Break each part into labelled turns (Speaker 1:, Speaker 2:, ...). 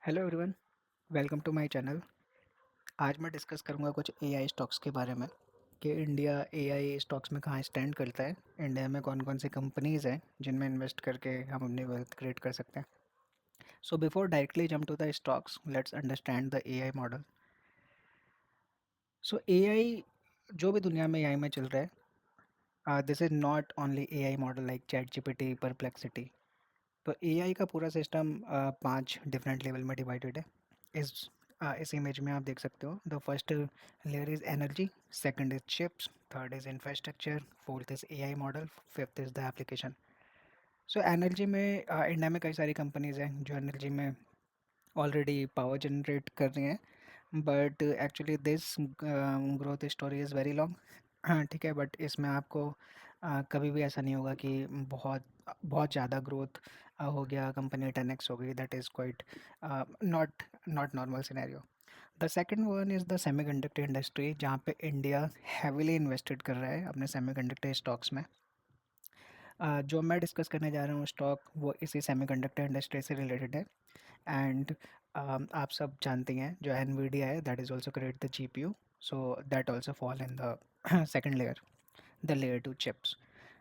Speaker 1: Hello everyone, welcome to my channel. आज मैं discuss करूंगा कुछ एआई स्टॉक्स के बारे में कि इंडिया एआई स्टॉक्स में कहाँ स्टैंड करता है। इंडिया में कौन कौन सी कंपनीज हैं जिनमें इन्वेस्ट करके हम अपनी वेल्थ क्रिएट कर सकते हैं। So before directly jump to the stocks, let's understand the AI model. So AI, जो भी दुनिया में एआई में चल रहा है, this is not only AI model like ChatGPT, perplexity. तो एआई का पूरा सिस्टम 5 डिफरेंट लेवल में डिवाइडेड है। इस इस इमेज में आप देख सकते हो। The first layer is energy, second is chips, third is infrastructure, fourth is AI model, fifth is the application. So energy में इंडिया में कई सारी कंपनीज़ हैं जो एनर्जी में ऑलरेडी पावर जनरेट कर रही हैं, but actually this growth story is very long. हाँ ठीक है, बट इसमें आपको कभी भी ऐसा नहीं होगा कि बहुत बहुत ज़्यादा ग्रोथ हो गया, कंपनी 10x हो गई। That is quite not not normal scenario. The second one is the semiconductor industry, जहाँ पे इंडिया हैविली इन्वेस्टेड कर रहा है अपने सेमीकंडक्टर स्टॉक्स में। जो मैं डिस्कस करने जा रहा हूँ स्टॉक, वो इसी सेमीकंडक्टर इंडस्ट्री से रिलेटेड है। एंड आप सब जानते हैं जो एनवीडिया है, that is also create the GPU. So that also fall in the second layer, the layer two chips.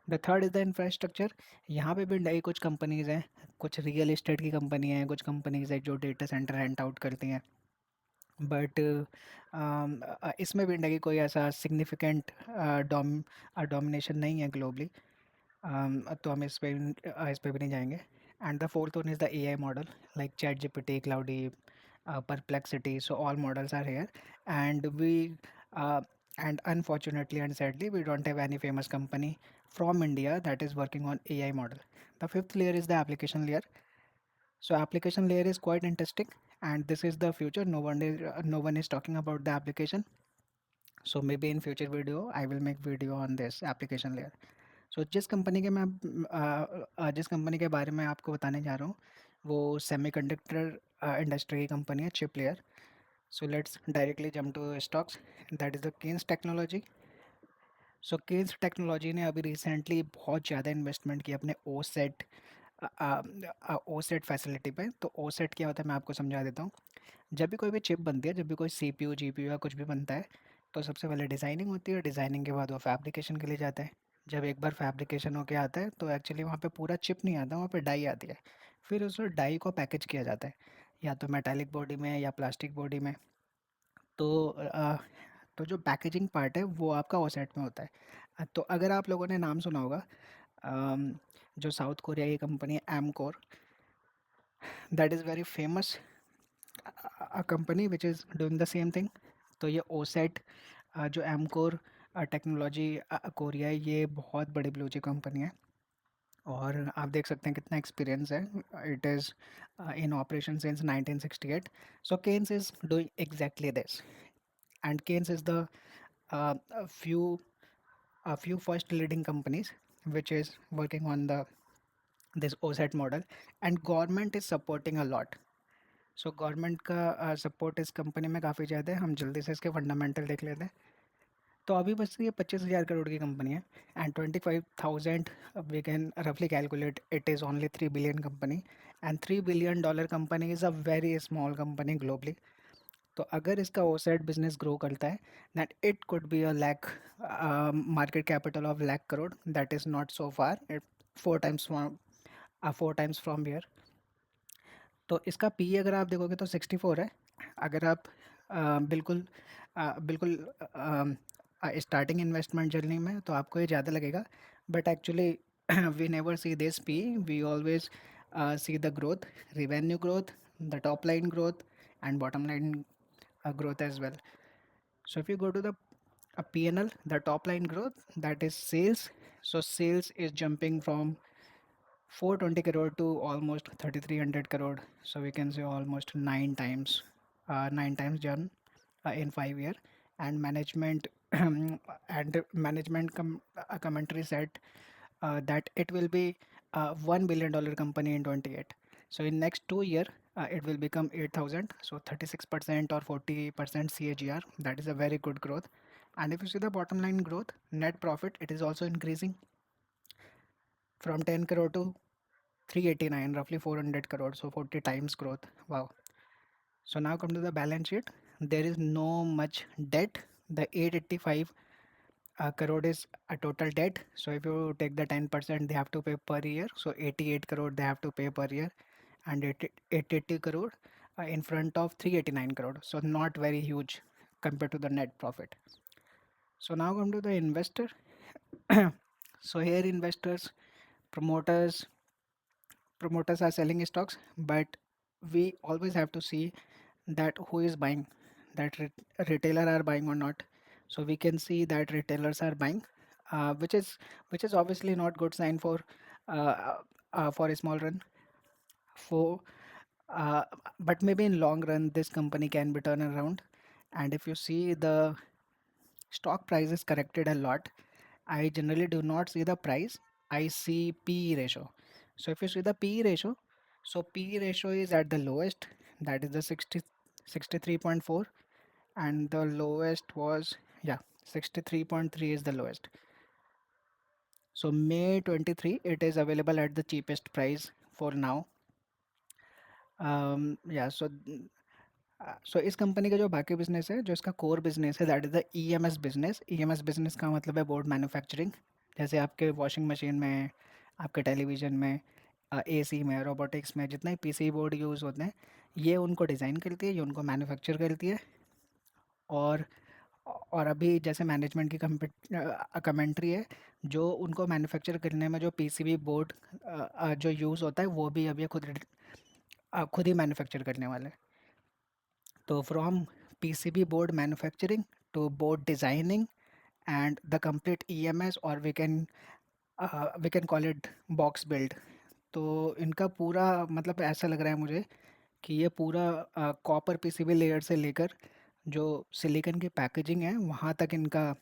Speaker 1: The third is the infrastructure. यहाँ पे भी नई कुछ कंपनीज़ हैं, कुछ रियल एस्टेट की कंपनी हैं, कुछ कंपनीज़ हैं जो डेटा सेंटर रेंट आउट करती हैं। बट इसमें भी इंडिया की कोई ऐसा सिग्निफिकेंट डोमिनेशन नहीं है ग्लोबली। तो हम इस पे भी नहीं जाएंगे। And the fourth one is the AI model like chat GPT, cloudy, perplexity. So all models are here, and uh, and unfortunately and sadly we don't have any famous company from India that is working on AI model. The fifth layer is the application layer. So application layer is quite interesting, and this is the future. No one is talking about the application. So maybe in future video I will make video on this application layer. So जिस company के बारे में आपको बताने जा रहा हूँ, वो सेमीकंडक्टर इंडस्ट्री की कंपनी है, chip layer. So let's directly jump to stocks. That is the Kaynes technology. So Kaynes technology ने अभी रिसेंटली बहुत ज़्यादा इन्वेस्टमेंट की अपने ओ सेट फैसिलिटी पे। तो ओ सेट क्या होता है मैं आपको समझा देता हूँ। जब भी कोई भी चिप बनती है, जब भी कोई सीपीयू जीपीयू या कुछ भी बनता है, तो सबसे पहले डिज़ाइनिंग होती है। डिज़ाइनिंग के बाद वो फैब्रिकेशन के लिए जाता है। जब एक बार फैब्रिकेशन होके आता है तो एक्चुअली वहाँ पे पूरा चिप नहीं आता, वहाँ पे डाई आती है। फिर उस डाई को पैकेज किया जाता है, या तो मेटालिक बॉडी में या प्लास्टिक बॉडी में। तो तो जो पैकेजिंग पार्ट है वो आपका ओसेट में होता है। तो अगर आप लोगों ने नाम सुना होगा, अम, जो साउथ कोरिया की कंपनी है Amcor, that is very famous company which is doing the same thing. तो ये ओसेट, जो एमकोर टेक्नोलॉजी कोरिया है, ये बहुत बड़ी ब्लू चिप कंपनी है। और आप देख सकते हैं कितना एक्सपीरियंस है। It is in operation since 1968। So Kaynes is doing exactly this, and Keynes is the a few first leading companies which is working on the this OSAT model, and government is supporting a lot. So government का support इस company में काफ़ी ज़्यादा है। हम जल्दी से इसके फंडामेंटल देख लेते हैं। तो अभी बस ये 25,000 करोड़ की कंपनी है, एंड 25,000 वी कैन रफली calculate it is only 3 billion company. And $3 billion company is a very small company globally. तो अगर इसका ओसेट बिजनेस ग्रो करता है, that it could be a lakh market capital of lakh crore. That is not so far, it 4 times from here. तो इसका P अगर आप देखोगे तो 64 है। अगर आप बिल्कुल बिल्कुल स्टार्टिंग इन्वेस्टमेंट जर्नी में, तो आपको ये ज़्यादा लगेगा, but actually we never see this P. We always see the growth, revenue growth, the top line growth, and bottom line growth as well. So if you go to the P&L, the top line growth, that is sales. So sales is jumping from 420 crore to almost 3,300 crore. So we can say almost 9 times done in 5 year. And management and management commentary said that it will be a $1 billion company in 28. So in next 2 year, it will become 8,000. So 36% or 40% CAGR. That is a very good growth. And if you see the bottom line growth, net profit, it is also increasing from 10 crore to 389, roughly 400 crore. So 40 times growth. Wow. So now come to the balance sheet. There is no much debt. The 885 crore is a total debt. So if you take the 10%, they have to pay per year. So 88 crore they have to pay per year, and 880 crore in front of 389 crore. So not very huge compared to the net profit. So now come to the investor. So here investors, promoters, promoters are selling stocks, but we always have to see that who is buying, that retailer are buying or not. So we can see that retailers are buying, which is obviously not good sign for a small run. For uh, but maybe in long run this company can be turned around. And if you see the stock price is corrected a lot, I generally do not see the price. I see PE ratio. So if you see the PE ratio, so PE ratio is at the lowest, that is the 63.4, and the lowest was, yeah, 63.3 is the lowest. So May 23 it is available at the cheapest price for now. या सो इस company का जो बाकी business है, जो इसका core business है, that is the EMS business. EMS business का मतलब है बोर्ड मैन्युफैक्चरिंग। जैसे आपके वॉशिंग मशीन में, आपके टेलीविजन में, एसी में, रोबोटिक्स में जितने पीसी बोर्ड यूज़ होते हैं, ये उनको डिज़ाइन करती है, ये उनको मैन्युफैक्चर करती है। और अभी जैसे मैनेजमेंट की कमेंट्री है, जो उनको मैन्युफैक्चर करने में जो पीसीबी बोर्ड जो यूज़ होता है, वो भी अब ये खुद ही मैन्युफैक्चर करने वाले हैं। तो from PCB board manufacturing to board designing and the complete EMS, और we can call it box build. तो इनका पूरा मतलब ऐसा लग रहा है मुझे कि ये पूरा कॉपर पीसीबी लेयर से लेकर जो सिलिकॉन की पैकेजिंग है, वहाँ तक इनका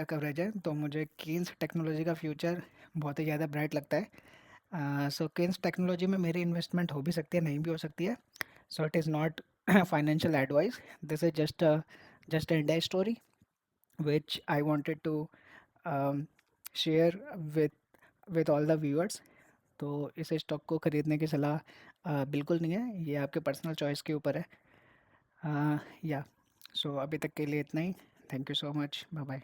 Speaker 1: कवरेज है। तो मुझे केन्स टेक्नोलॉजी का फ्यूचर बहुत ही ज़्यादा ब्राइट लगता है। सो केन्स टेक्नोलॉजी में मेरी इन्वेस्टमेंट हो भी सकती है, नहीं भी हो सकती है। So it is not financial advice. This is just a India story which I wanted to um, share with all the viewers. तो इस स्टॉक को खरीदने की सलाह बिल्कुल नहीं है, ये आपके पर्सनल चॉइस के ऊपर है। या सो अभी तक के लिए इतना ही। Thank you so much, bye bye.